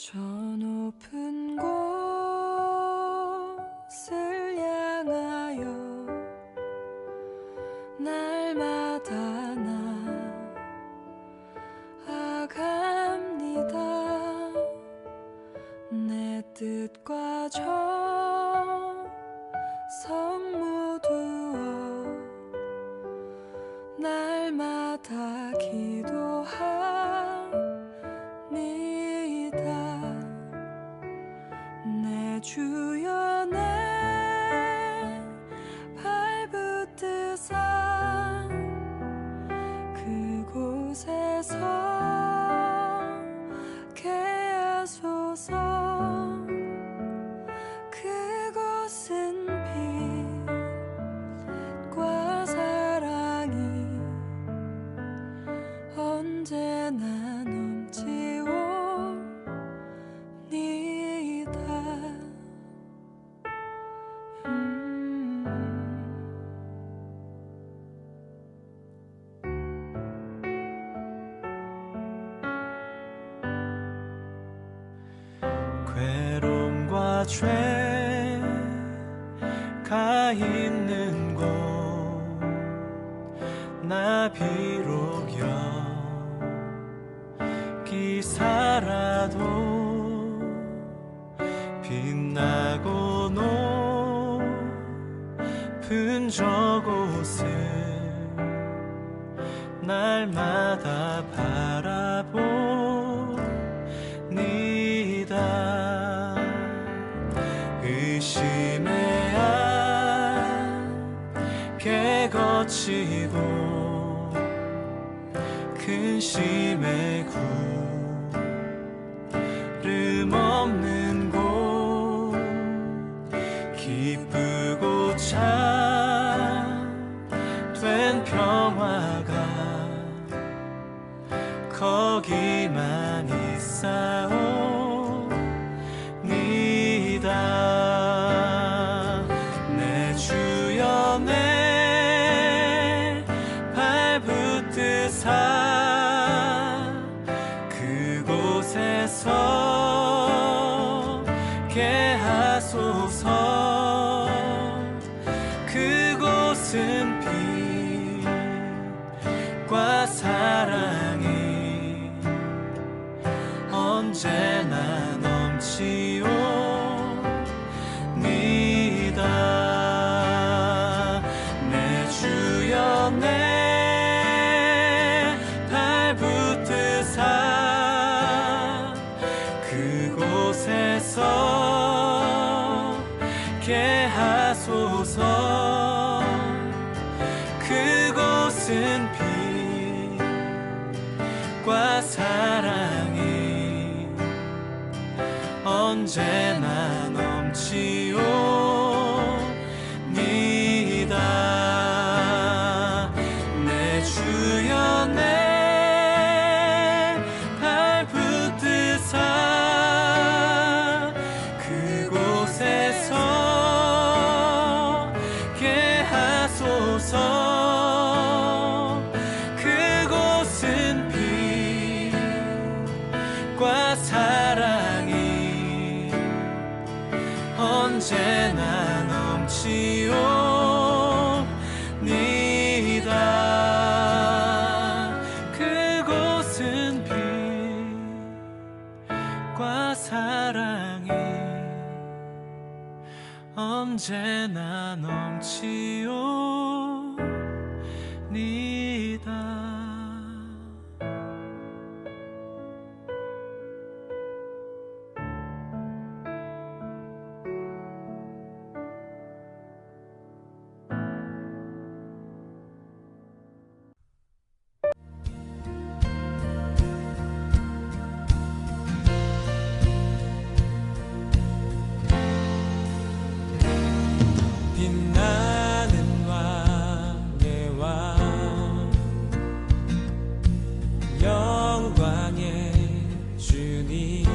저 높은 곳을 향하여 날마다 나아갑니다. 내 뜻과 정성 모두어 날마다 기도합니다. 내 주여 내 발붙드사 그곳에서 하소서. 그곳은 빛과 사랑이 언제나 넘치옵니다. 괴로움과 죄가 있는 곳 나 비록 여기 살아도 빛나고 높은 저곳을 날마다 바라봅니다. 의심의 거치고 근심의 구름 없는 곳 기쁘고 참된 평화가 거기만 있사옵니다. 내 주여 내 발붙드사 그곳에서 하소서. 그곳은 빛과 사랑이 언제나 넘치옵니다. 내 주여 내 발붙드사 그곳에서 하소서. 그곳은 빛과 사랑이 언제나 넘치옵니다. 내 주여 내 발붙드사 그곳에서 하소서. 그곳은 빛과 사랑이 언제나 넘치옵니다. 그곳은 빛과 사랑이 언제나 넘치옵니다. 빛나는 왕의 왕 영광의 주님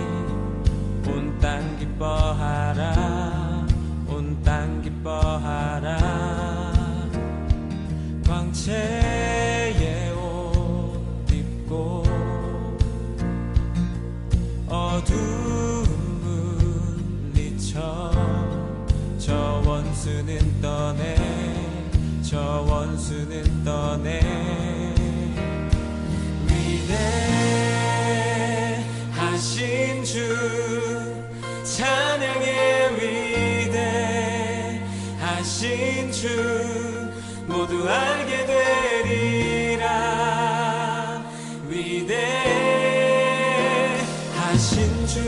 온 땅 기뻐하라 온 땅 기뻐하라. 광채의 옷 입고 어두운 원수는 떠내 저 원수는 떠내 위대하신 주 찬양의 위대하신 주 모두 알게 되리라 위대하신 주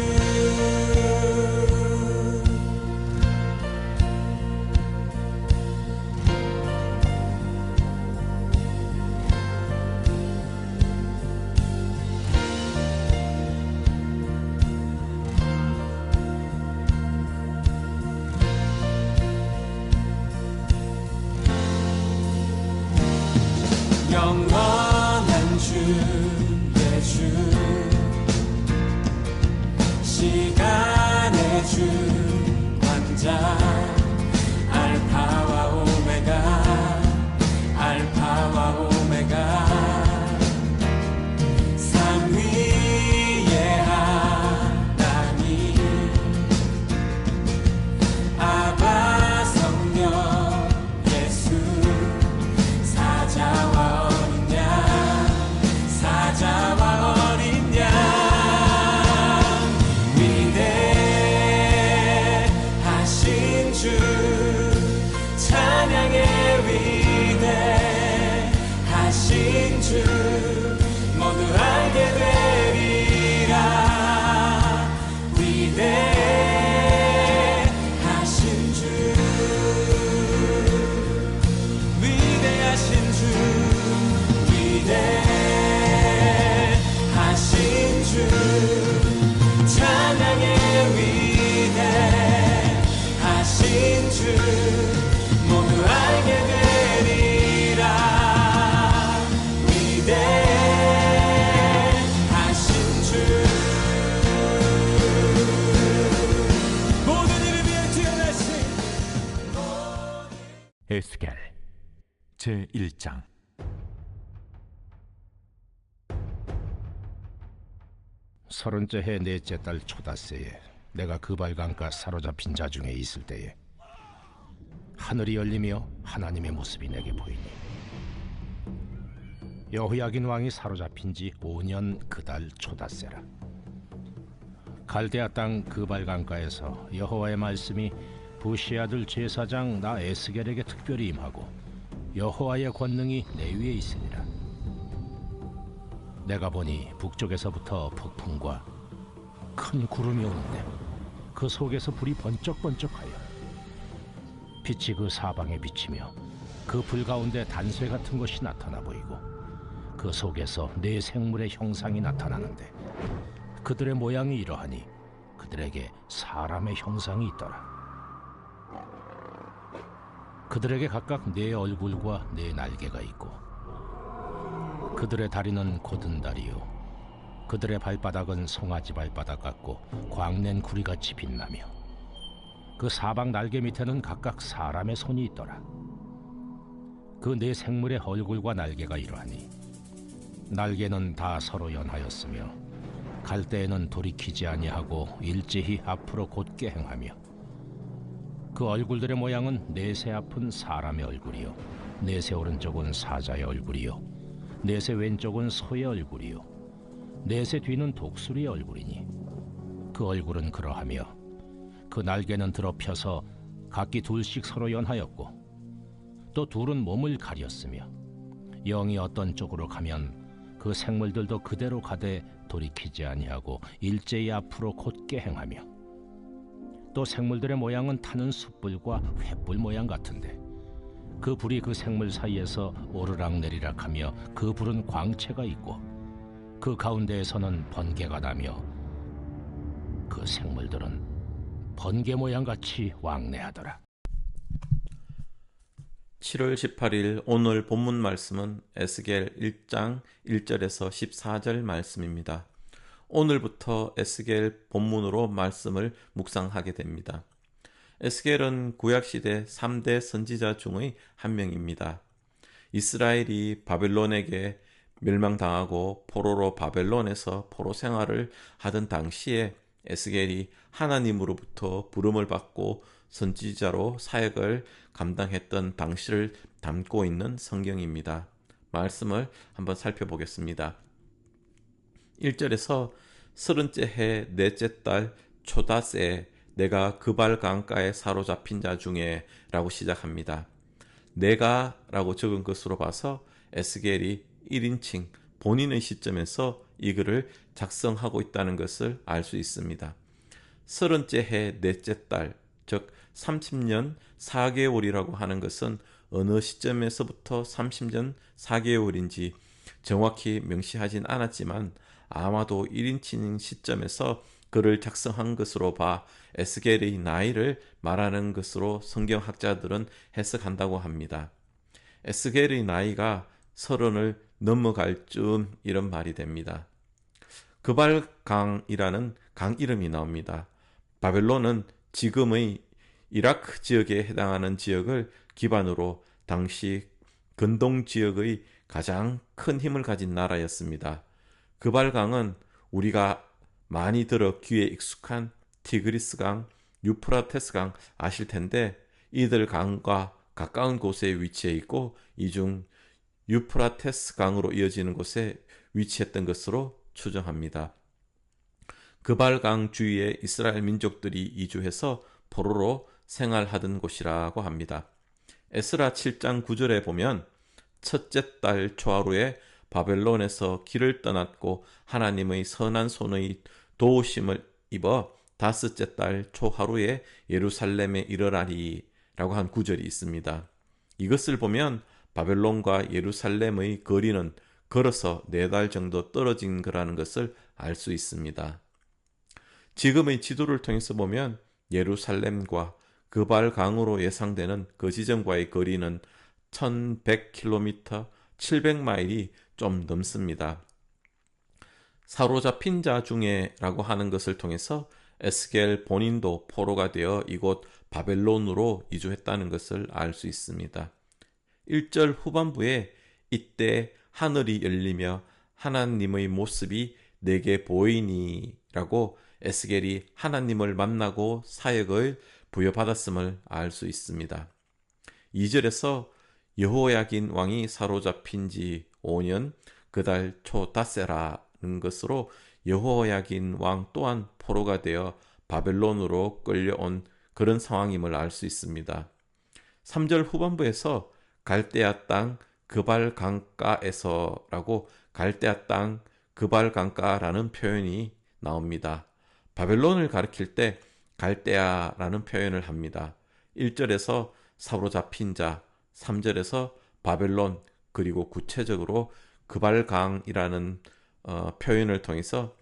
영원한 주의 주 시간의 주 왕자 알파와 오메가 산 위의 하나님 아바 성령 예수 사자와 어린 양 위대하신 주 찬양의 위대하신 주 모두 알게 되리라 위대하신 주 위대하신 주 위대하신 주 찬양의 위대하신 주 모두 알게 되리라 위대하신 주 모든 일을 위해 태어나신 에스겔 제1장. 서른째 해 넷째 달 초닷새에 내가 그발강가 사로잡힌 자 중에 있을 때에 하늘이 열리며 하나님의 모습이 내게 보이니 여호야긴 왕이 사로잡힌 지 5년 그 달 초닷새라. 갈대아 땅 그발강가에서 여호와의 말씀이 부시 아들 제사장 나 에스겔에게 특별히 임하고 여호와의 권능이 내 위에 있으니라. 내가 보니 북쪽에서부터 폭풍과 큰 구름이 오는데 그 속에서 불이 번쩍번쩍하여 빛이 그 사방에 비치며 그 불 가운데 단쇠 같은 것이 나타나 보이고 그 속에서 네 생물의 형상이 나타나는데 그들의 모양이 이러하니 그들에게 사람의 형상이 있더라. 그들에게 각각 네 얼굴과 네 날개가 있고 그들의 다리는 곧은 다리요 그들의 발바닥은 송아지 발바닥 같고 광낸 구리같이 빛나며 그 사방 날개 밑에는 각각 사람의 손이 있더라. 그 네 생물의 얼굴과 날개가 이러하니 날개는 다 서로 연하였으며 갈 때에는 돌이키지 아니하고 일제히 앞으로 곧게 행하며 그 얼굴들의 모양은 넷의 앞은 사람의 얼굴이요 넷의 오른쪽은 사자의 얼굴이요 넷의 왼쪽은 소의 얼굴이요 넷의 뒤는 독수리의 얼굴이니 그 얼굴은 그러하며 그 날개는 드러펴서 각기 둘씩 서로 연하였고 또 둘은 몸을 가렸으며 영이 어떤 쪽으로 가면 그 생물들도 그대로 가되 돌이키지 아니하고 일제히 앞으로 곧게 행하며 또 생물들의 모양은 타는 숯불과 횃불 모양 같은데 그 불이 그 생물 사이에서 오르락내리락 하며 그 불은 광채가 있고 그 가운데에서는 번개가 나며 그 생물들은 번개 모양같이 왕래하더라. 7월 18일 오늘 본문 말씀은 에스겔 1장 1절에서 14절 말씀입니다. 오늘부터 에스겔 본문으로 말씀을 묵상하게 됩니다. 에스겔은 구약시대 3대 선지자 중의 한 명입니다. 이스라엘이 바벨론에게 멸망당하고 포로로 바벨론에서 포로 생활을 하던 당시에 에스겔이 하나님으로부터 부름을 받고 선지자로 사역을 감당했던 당시를 담고 있는 성경입니다. 말씀을 한번 살펴보겠습니다. 1절에서 30째 해 넷째 달 초닷새에 내가 그발 강가에 사로잡힌 자 중에 라고 시작합니다. 내가 라고 적은 것으로 봐서 에스겔이 1인칭 본인의 시점에서 이 글을 작성하고 있다는 것을 알 수 있습니다. 30째 해 넷째 달, 즉 30년 4개월이라고 하는 것은 어느 시점에서부터 30년 4개월인지 정확히 명시하진 않았지만 아마도 1인칭 시점에서 글을 작성한 것으로 봐 에스겔의 나이를 말하는 것으로 성경학자들은 해석한다고 합니다. 에스겔의 나이가 30을 넘어갈 쯤 이런 말이 됩니다. 그발강이라는 강 이름이 나옵니다. 바벨론은 지금의 이라크 지역에 해당하는 지역을 기반으로 당시 근동 지역의 가장 큰 힘을 가진 나라였습니다. 그발강은 우리가 많이 들어 귀에 익숙한 티그리스강, 유프라테스강 아실 텐데 이들 강과 가까운 곳에 위치해 있고 이 중 유프라테스강으로 이어지는 곳에 위치했던 것으로 추정합니다. 그발강 주위에 이스라엘 민족들이 이주해서 포로로 생활하던 곳이라고 합니다. 에스라 7장 9절에 보면 첫째 달 초하루에 바벨론에서 길을 떠났고 하나님의 선한 손의 도우심을 입어 다섯째 달 초하루에 예루살렘에 이르라리 라고 한 구절이 있습니다. 이것을 보면 바벨론과 예루살렘의 거리는 걸어서 4달 정도 떨어진 거라는 것을 알 수 있습니다. 지금의 지도를 통해서 보면 예루살렘과 그발강으로 예상되는 그 지점과의 거리는 1100km, 700마일이 좀 넘습니다. 사로잡힌 자 중에 라고 하는 것을 통해서 에스겔 본인도 포로가 되어 이곳 바벨론으로 이주했다는 것을 알 수 있습니다. 1절 후반부에 이때 하늘이 열리며 하나님의 모습이 내게 보이니 라고 에스겔이 하나님을 만나고 사역을 부여받았음을 알 수 있습니다. 2절에서 여호야긴 왕이 사로잡힌 지 5년 그달 초 닷새라는 것으로 여호야긴 왕 또한 포로가 되어 바벨론으로 끌려온 그런 상황임을 알 수 있습니다. 3절 후반부에서 갈대아 땅 그발 강가에서라고 갈대아 땅 그발 강가라는 표현이 나옵니다. 바벨론을 가리킬 때 갈대아라는 표현을 합니다. 1절에서 사로잡힌 자, 3절에서 바벨론, 그리고 구체적으로 그발강이라는 표현을 통해서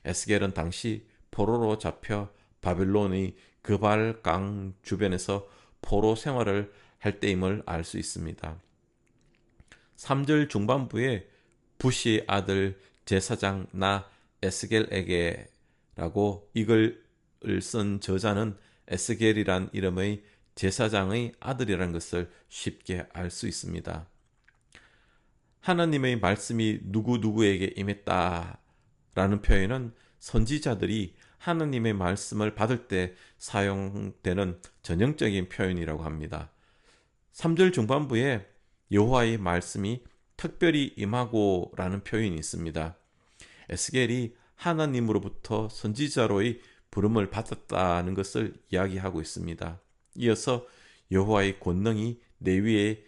에스겔은 당시 포로로 잡혀 바벨론의 그발강 주변에서 포로 생활을 할 때임을 알 수 있습니다. 3절 중반부에 부시 아들 제사장 나 에스겔에게 라고 이글 쓴 저자는 에스겔이란 이름의 제사장의 아들이라는 것을 쉽게 알 수 있습니다. 하나님의 말씀이 누구누구에게 임했다라는 표현은 선지자들이 하나님의 말씀을 받을 때 사용되는 전형적인 표현이라고 합니다. 3절 중반부에 여호와의 말씀이 특별히 임하고 라는 표현이 있습니다. 에스겔이 하나님으로부터 선지자로의 부름을 받았다는 것을 이야기하고 있습니다. 이어서 여호와의 권능이 내 위에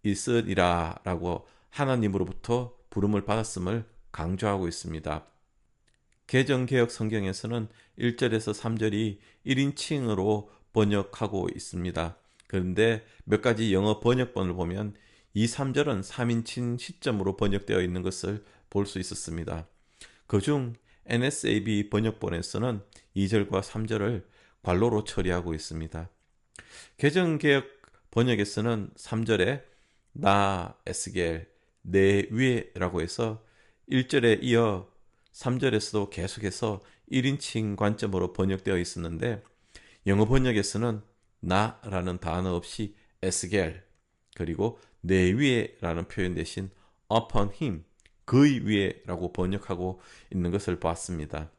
있으리라 라고 하나님으로부터 부름을 받았음을 강조하고 있습니다. 개정개혁 성경에서는 1절에서 3절이 1인칭으로 번역하고 있습니다. 그런데 몇 가지 영어 번역본을 보면 2, 3절은 3인칭 시점으로 번역되어 있는 것을 볼 수 있었습니다. 그중 NSAB 번역본에서는 2절과 3절을 괄호로 처리하고 있습니다. 개정개혁 번역에서는 3절에 나 에스겔 내 위에 라고 해서 1절에 이어 3절에서도 계속해서 1인칭 관점으로 번역되어 있었는데 영어 번역에서는 나라는 단어 없이 에스겔 그리고 내 위에 라는 표현 대신 upon him 그의 위에 라고 번역하고 있는 것을 봤습니다.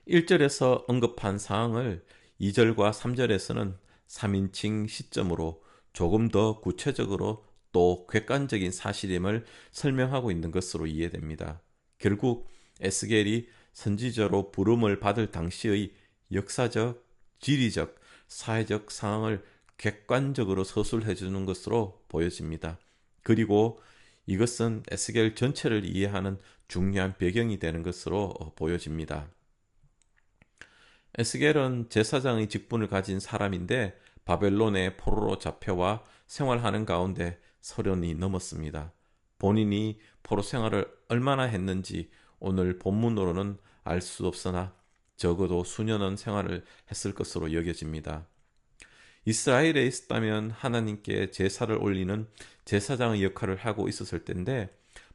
1절에서 언급한 사항을 2절과 3절에서는 3인칭 시점으로 조금 더 구체적으로 또 객관적인 사실임을 설명하고 있는 것으로 이해됩니다. 결국 에스겔이 선지자로 부름을 받을 당시의 역사적, 지리적, 사회적 상황을 객관적으로 서술해 주는 것으로 보여집니다. 그리고 이것은 에스겔 전체를 이해하는 중요한 배경이 되는 것으로 보여집니다. 에스겔은 제사장의 직분을 가진 사람인데 바벨론의 포로로 잡혀와 생활하는 가운데 서른이 넘었습니다. 본인이 포로 생활을 얼마나 했는지 오늘 본문으로는 알 수 없으나 적어도 수년은 생활을 했을 것으로 여겨집니다. 이스라엘에 있었다면 하나님께 제사를 올리는 제사장의 역할을 하고 있었을 텐데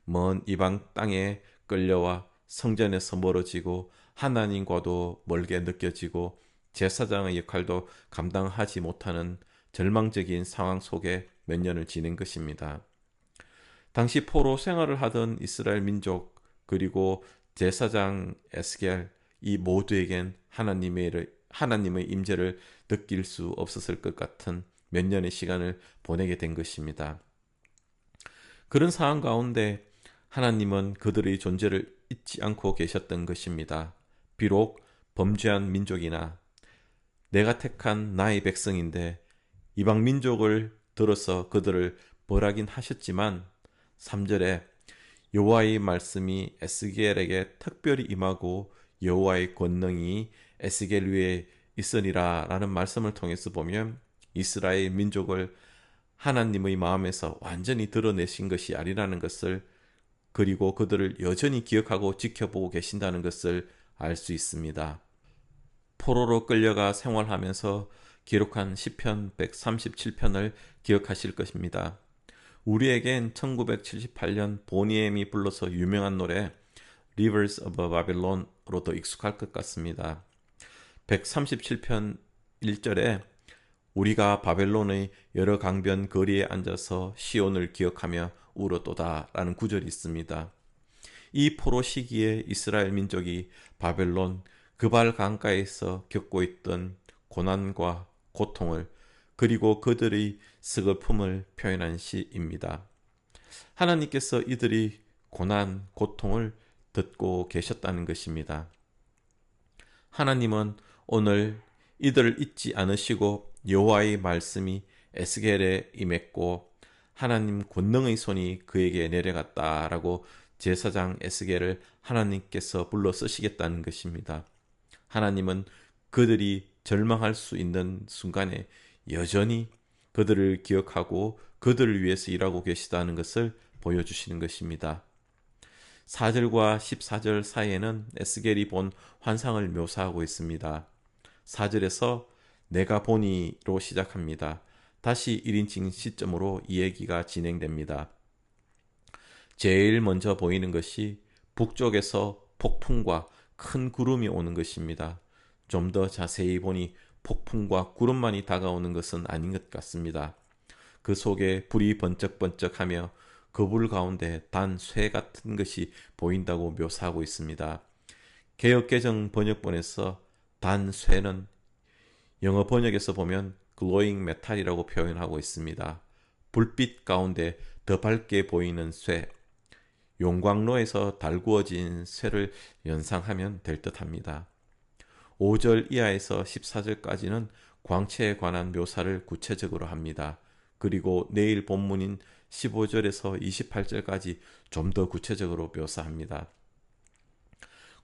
먼 이방 땅에 끌려와 성전에서 멀어지고 하나님과도 멀게 느껴지고 제사장의 역할도 감당하지 못하는 절망적인 상황 속에 몇 년을 지낸 것입니다. 당시 포로 생활을 하던 이스라엘 민족 그리고 제사장 에스겔 이 모두에겐 하나님의 임재를 느낄 수 없었을 것 같은 몇 년의 시간을 보내게 된 것입니다. 그런 상황 가운데 하나님은 그들의 존재를 잊지 않고 계셨던 것입니다. 비록 범죄한 민족이나 내가 택한 나의 백성인데 이방 민족을 들어서 그들을 벌하긴 하셨지만 3절에 여호와의 말씀이 에스겔에게 특별히 임하고 여호와의 권능이 에스겔 위에 있으리라 라는 말씀을 통해서 보면 이스라엘 민족을 하나님의 마음에서 완전히 드러내신 것이 아니라는 것을 그리고 그들을 여전히 기억하고 지켜보고 계신다는 것을 알 수 있습니다. 포로로 끌려가 생활하면서 기록한 시편 137편을 기억하실 것입니다. 우리에겐 1978년 보니엠이 불러서 유명한 노래 Rivers of Babylon으로 더 익숙할 것 같습니다. 137편 1절에 우리가 바벨론의 여러 강변 거리에 앉아서 시온을 기억하며 울었도다 라는 구절이 있습니다. 이 포로 시기에 이스라엘 민족이 바벨론 그발 강가에서 겪고 있던 고난과 고통을 그리고 그들의 슬픔을 표현한 시입니다. 하나님께서 이들이 고난, 고통을 듣고 계셨다는 것입니다. 하나님은 오늘 이들을 잊지 않으시고 여호와의 말씀이 에스겔에 임했고 하나님 권능의 손이 그에게 내려갔다라고 제사장 에스겔을 하나님께서 불러 쓰시겠다는 것입니다. 하나님은 그들이 절망할 수 있는 순간에 여전히 그들을 기억하고 그들을 위해서 일하고 계시다는 것을 보여주시는 것입니다. 4절과 14절 사이에는 에스겔이 본 환상을 묘사하고 있습니다. 4절에서 내가 보니로 시작합니다. 다시 1인칭 시점으로 이 얘기가 진행됩니다. 제일 먼저 보이는 것이 북쪽에서 폭풍과 큰 구름이 오는 것입니다. 좀 더 자세히 보니 폭풍과 구름만이 다가오는 것은 아닌 것 같습니다. 그 속에 불이 번쩍번쩍하며 그 불 가운데 단 쇠 같은 것이 보인다고 묘사하고 있습니다. 개역개정 번역본에서 단 쇠는 영어 번역에서 보면 glowing metal이라고 표현하고 있습니다. 불빛 가운데 더 밝게 보이는 쇠, 용광로에서 달구어진 쇠를 연상하면 될 듯합니다. 5절 이하에서 14절까지는 광채에 관한 묘사를 구체적으로 합니다. 그리고 내일 본문인 15절에서 28절까지 좀 더 구체적으로 묘사합니다.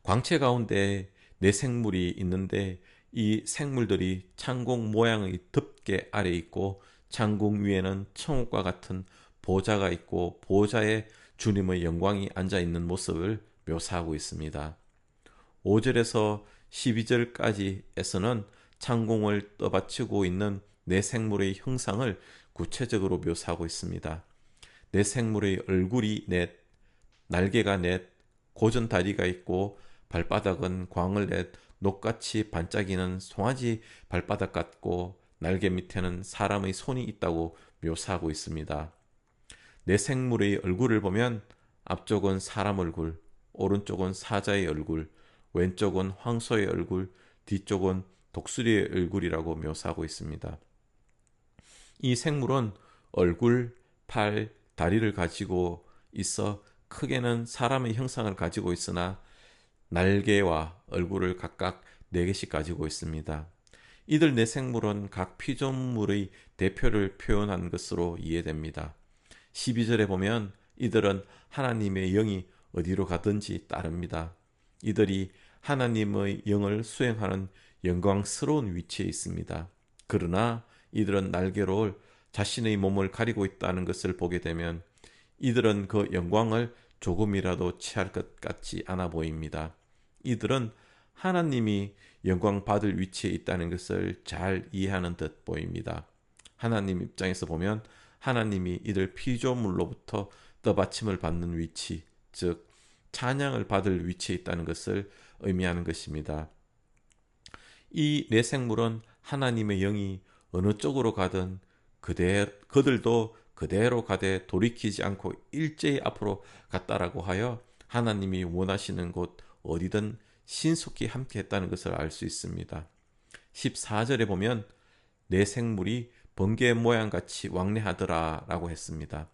광채 가운데 네 생물이 있는데 이 생물들이 창공 모양의 덮개 아래 있고 창공 위에는 청옥과 같은 보좌가 있고 보좌에 주님의 영광이 앉아있는 모습을 묘사하고 있습니다. 5절에서 12절까지에서는 창공을 떠받치고 있는 네 생물의 형상을 구체적으로 묘사하고 있습니다. 네 생물의 얼굴이 넷, 날개가 넷, 고전 다리가 있고 발바닥은 광을 넷 녹같이 반짝이는 송아지 발바닥 같고 날개 밑에는 사람의 손이 있다고 묘사하고 있습니다. 네 생물의 얼굴을 보면 앞쪽은 사람 얼굴, 오른쪽은 사자의 얼굴, 왼쪽은 황소의 얼굴, 뒤쪽은 독수리의 얼굴이라고 묘사하고 있습니다. 이 생물은 얼굴, 팔, 다리를 가지고 있어 크게는 사람의 형상을 가지고 있으나 날개와 얼굴을 각각 4개씩 가지고 있습니다. 이들 4생물은 각 피조물의 대표를 표현한 것으로 이해됩니다. 12절에 보면 이들은 하나님의 영이 어디로 가든지 따릅니다. 이들이 하나님의 영을 수행하는 영광스러운 위치에 있습니다. 그러나 이들은 날개로 자신의 몸을 가리고 있다는 것을 보게 되면 이들은 그 영광을 조금이라도 취할 것 같지 않아 보입니다. 이들은 하나님이 영광 받을 위치에 있다는 것을 잘 이해하는 듯 보입니다. 하나님 입장에서 보면 하나님이 이들 피조물로부터 떠받침을 받는 위치, 즉 찬양을 받을 위치에 있다는 것을 의미하는 것입니다. 이 4생물은 하나님의 영이 어느 쪽으로 가든 그들도 그대로 가되 돌이키지 않고 일제히 앞으로 갔다라고 하여 하나님이 원하시는 곳 어디든 신속히 함께 했다는 것을 알 수 있습니다. 14절에 보면 4생물이 번개 모양같이 왕래하더라 라고 했습니다.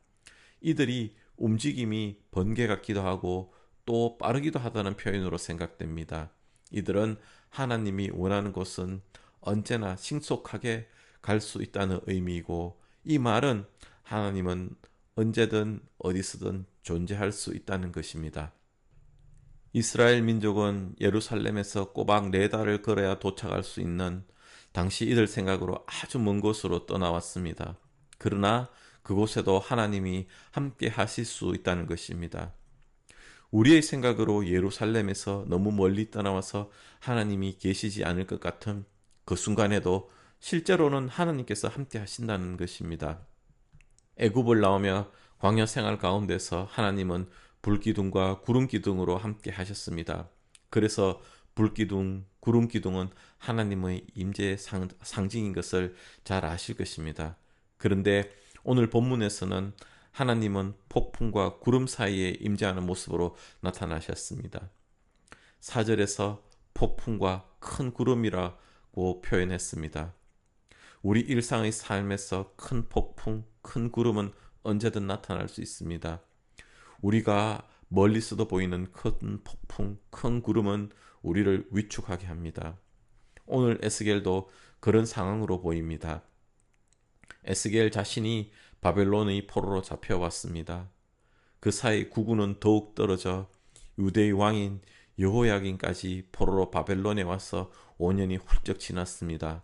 이들이 움직임이 번개 같기도 하고 또 빠르기도 하다는 표현으로 생각됩니다. 이들은 하나님이 원하는 곳은 언제나 신속하게 갈 수 있다는 의미이고, 이 말은 하나님은 언제든 어디서든 존재할 수 있다는 것입니다. 이스라엘 민족은 예루살렘에서 꼬박 4달을 걸어야 도착할 수 있는 당시 이들 생각으로 아주 먼 곳으로 떠나왔습니다. 그러나 그곳에도 하나님이 함께 하실 수 있다는 것입니다. 우리의 생각으로 예루살렘에서 너무 멀리 떠나와서 하나님이 계시지 않을 것 같은 그 순간에도 실제로는 하나님께서 함께 하신다는 것입니다. 애굽을 나오며 광야 생활 가운데서 하나님은 불기둥과 구름기둥으로 함께 하셨습니다. 그래서 불기둥, 구름기둥은 하나님의 임재의 상징인 것을 잘 아실 것입니다. 그런데 오늘 본문에서는 하나님은 폭풍과 구름 사이에 임재하는 모습으로 나타나셨습니다. 4절에서 폭풍과 큰 구름이라고 표현했습니다. 우리 일상의 삶에서 큰 폭풍, 큰 구름은 언제든 나타날 수 있습니다. 우리가 멀리서도 보이는 큰 폭풍, 큰 구름은 우리를 위축하게 합니다. 오늘 에스겔도 그런 상황으로 보입니다. 에스겔 자신이 바벨론의 포로로 잡혀왔습니다. 그 사이 구군은 더욱 떨어져 유대의 왕인 여호야긴까지 포로로 바벨론에 와서 5년이 훌쩍 지났습니다.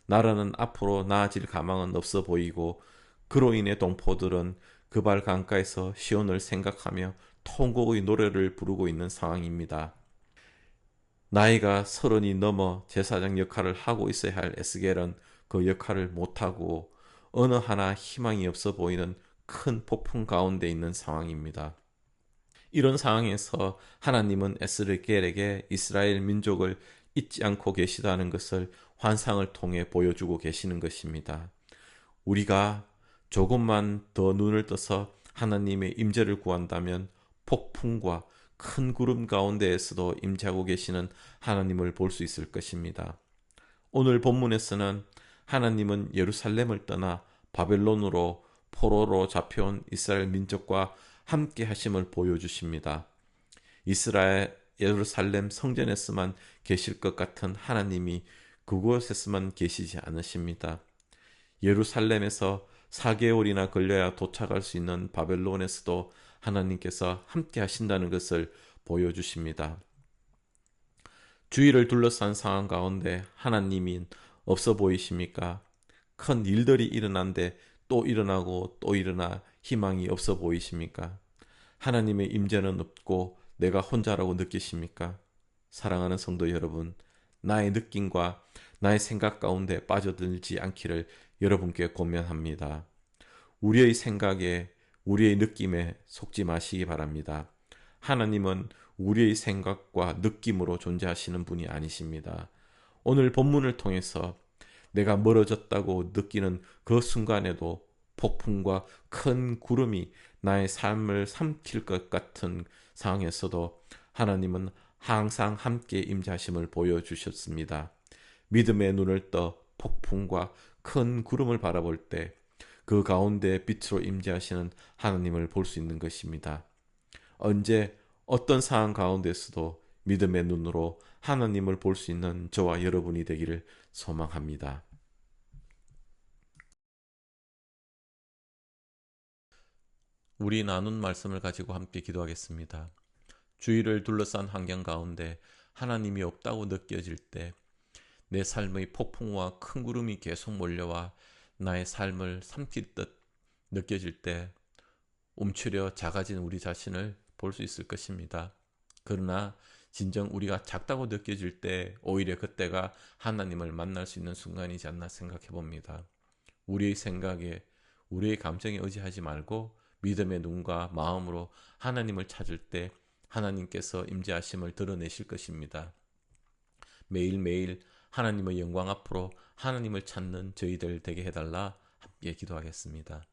나라는 앞으로 나아질 가망은 없어 보이고 그로 인해 동포들은 그발 강가에서 시온을 생각하며 통곡의 노래를 부르고 있는 상황입니다. 나이가 30이 넘어 제사장 역할을 하고 있어야 할 에스겔은 그 역할을 못하고 어느 하나 희망이 없어 보이는 큰 폭풍 가운데 있는 상황입니다. 이런 상황에서 하나님은 에스겔에게 이스라엘 민족을 잊지 않고 계시다는 것을 환상을 통해 보여주고 계시는 것입니다. 우리가 조금만 더 눈을 떠서 하나님의 임재를 구한다면 폭풍과 큰 구름 가운데에서도 임재하고 계시는 하나님을 볼 수 있을 것입니다. 오늘 본문에서는 하나님은 예루살렘을 떠나 바벨론으로 포로로 잡혀온 이스라엘 민족과 함께 하심을 보여주십니다. 예루살렘 성전에서만 계실 것 같은 하나님이 그곳에서만 계시지 않으십니다. 예루살렘에서 4개월이나 걸려야 도착할 수 있는 바벨론에서도 하나님께서 함께 하신다는 것을 보여주십니다. 주위를 둘러싼 상황 가운데 하나님이 없어 보이십니까? 큰 일들이 일어난데 또 일어나고 또 일어나 희망이 없어 보이십니까? 하나님의 임재는 없고 내가 혼자라고 느끼십니까? 사랑하는 성도 여러분, 나의 느낌과 나의 생각 가운데 빠져들지 않기를 여러분께 권면합니다. 우리의 생각에, 우리의 느낌에 속지 마시기 바랍니다. 하나님은 우리의 생각과 느낌으로 존재하시는 분이 아니십니다. 오늘 본문을 통해서 내가 멀어졌다고 느끼는 그 순간에도 폭풍과 큰 구름이 나의 삶을 삼킬 것 같은 상황에서도 하나님은 항상 함께 임재하심을 보여주셨습니다. 믿음의 눈을 떠 폭풍과 큰 구름을 바라볼 때 그 가운데 빛으로 임재하시는 하나님을 볼 수 있는 것입니다. 언제 어떤 상황 가운데서도 믿음의 눈으로 하나님을 볼 수 있는 저와 여러분이 되기를 소망합니다. 우리 나눈 말씀을 가지고 함께 기도하겠습니다. 주위를 둘러싼 환경 가운데 하나님이 없다고 느껴질 때, 내 삶의 폭풍과 큰 구름이 계속 몰려와 나의 삶을 삼킬 듯 느껴질 때 움츠려 작아진 우리 자신을 볼 수 있을 것입니다. 그러나 진정 우리가 작다고 느껴질 때 오히려 그때가 하나님을 만날 수 있는 순간이지 않나 생각해 봅니다. 우리의 생각에, 우리의 감정에 의지하지 말고 믿음의 눈과 마음으로 하나님을 찾을 때 하나님께서 임재하심을 드러내실 것입니다. 매일매일 하나님의 영광 앞으로 하나님을 찾는 저희들 되게 해달라 함께 기도하겠습니다.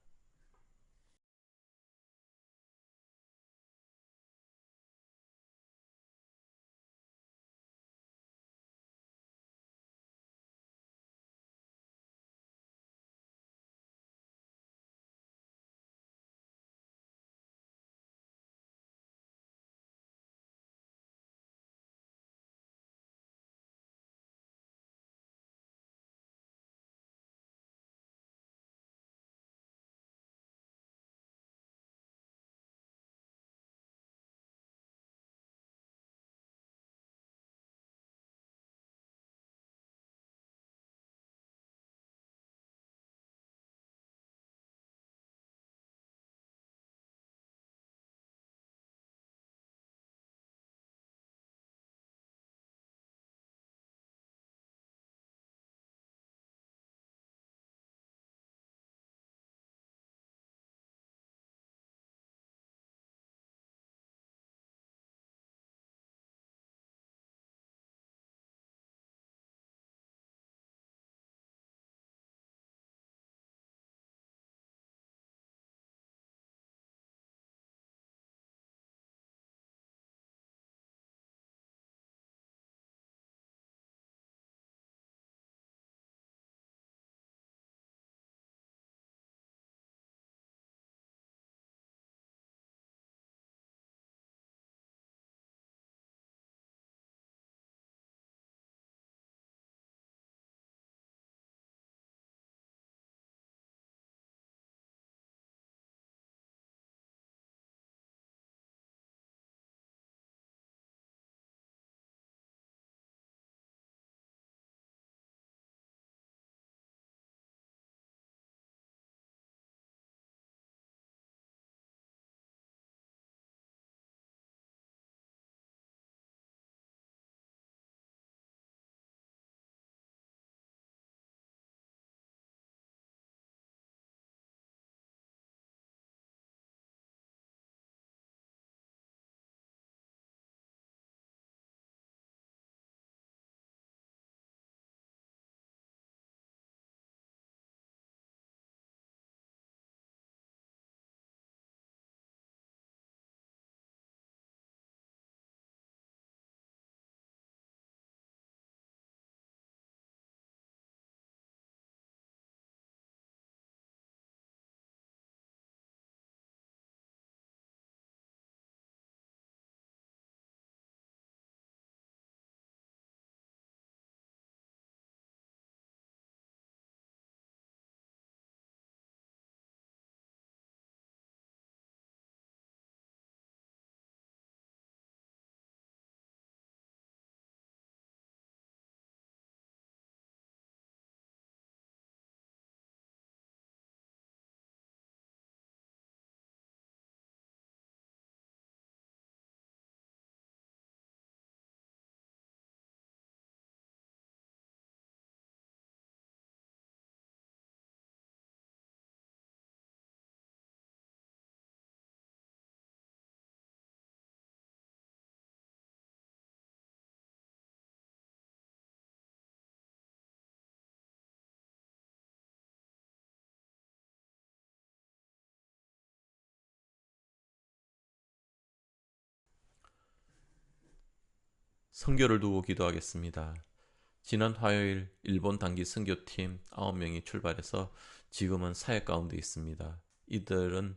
성결을 두고 기도하겠습니다. 지난 화요일 일본 단기 선교팀 9명이 출발해서 지금은 사역 가운데 있습니다. 이들은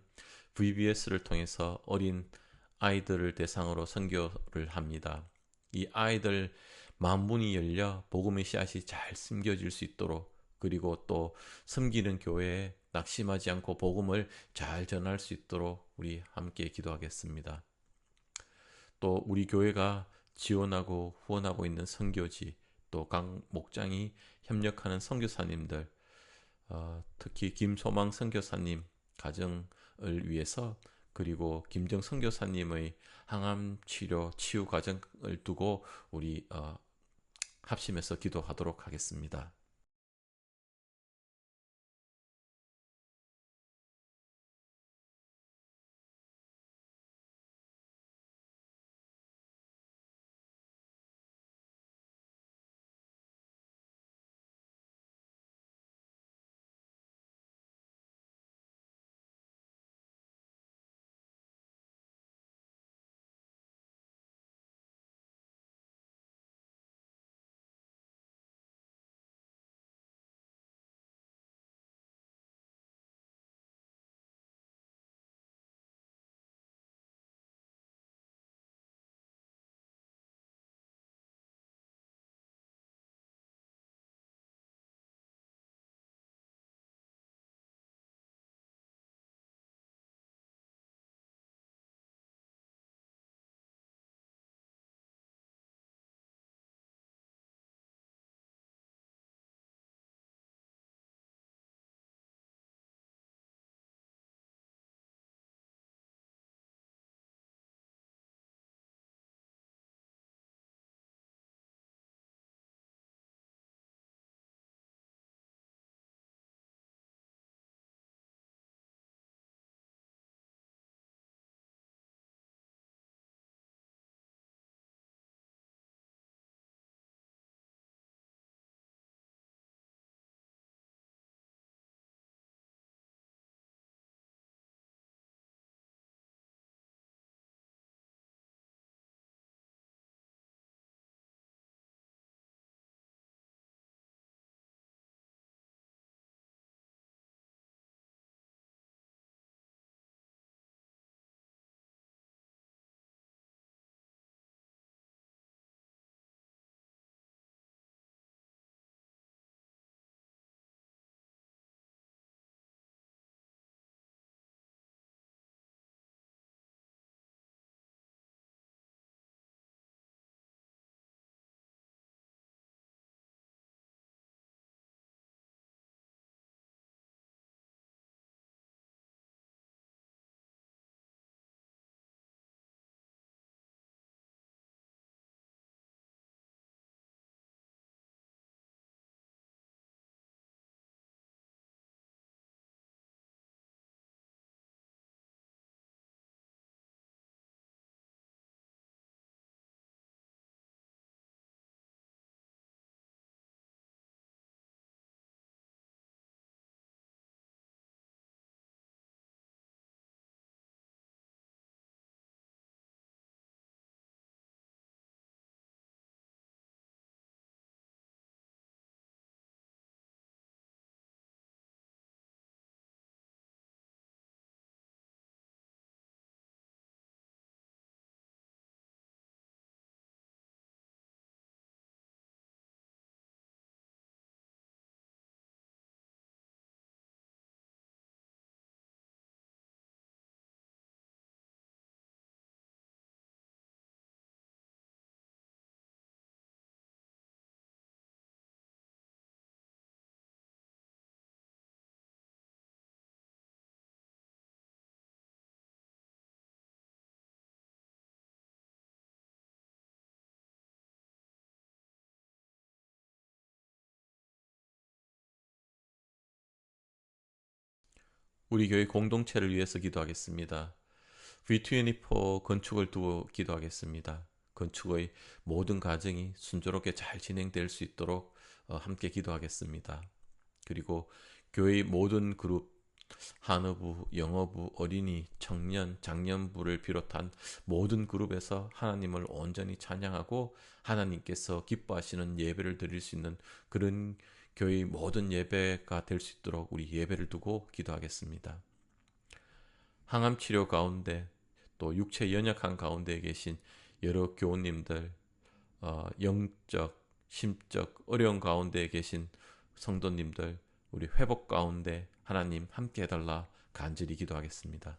VBS를 통해서 어린 아이들을 대상으로 선교를 합니다. 이 아이들 마음문이 열려 복음의 씨앗이 잘 심겨질 수 있도록, 그리고 또 섬기는 교회에 낙심하지 않고 복음을 잘 전할 수 있도록 우리 함께 기도하겠습니다. 또 우리 교회가 지원하고 후원하고 있는 선교지, 또 각 목장이 협력하는 선교사님들, 특히 김소망 선교사님 가정을 위해서, 그리고 김정 선교사님의 항암 치료 치유 과정을 두고 우리 합심해서 기도하도록 하겠습니다. 우리 교회 공동체를 위해서 기도하겠습니다. V24 건축을 두고 기도하겠습니다. 건축의 모든 과정이 순조롭게 잘 진행될 수 있도록 함께 기도하겠습니다. 그리고 교회의 모든 그룹, 한어부, 영어부, 어린이, 청년, 장년부를 비롯한 모든 그룹에서 하나님을 온전히 찬양하고 하나님께서 기뻐하시는 예배를 드릴 수 있는 그런 교회의 모든 예배가 될 수 있도록 우리 예배를 두고 기도하겠습니다. 항암 치료 가운데 또 육체 연약한 가운데 계신 여러 교우님들, 영적, 심적 어려운 가운데 계신 성도님들, 우리 회복 가운데 하나님 함께 해달라 간절히 기도하겠습니다.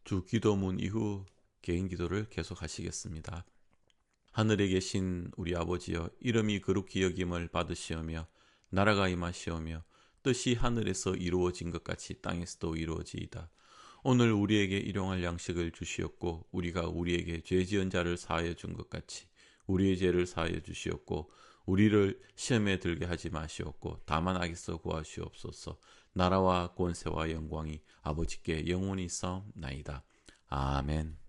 주 기도문 이후 개인 기도를 계속하시겠습니다. 하늘에 계신 우리 아버지여, 이름이 거룩히 여김을 받으시오며 나라가 임하시오며 뜻이 하늘에서 이루어진 것 같이 땅에서도 이루어지이다. 오늘 우리에게 일용할 양식을 주시옵고 우리가 우리에게 죄 지은 자를 사하여 준 것 같이 우리의 죄를 사하여 주시옵고 우리를 시험에 들게 하지 마시옵고 다만 악에서 구하시옵소서. 나라와 권세와 영광이 아버지께 영원히 있사옵나이다. 아멘.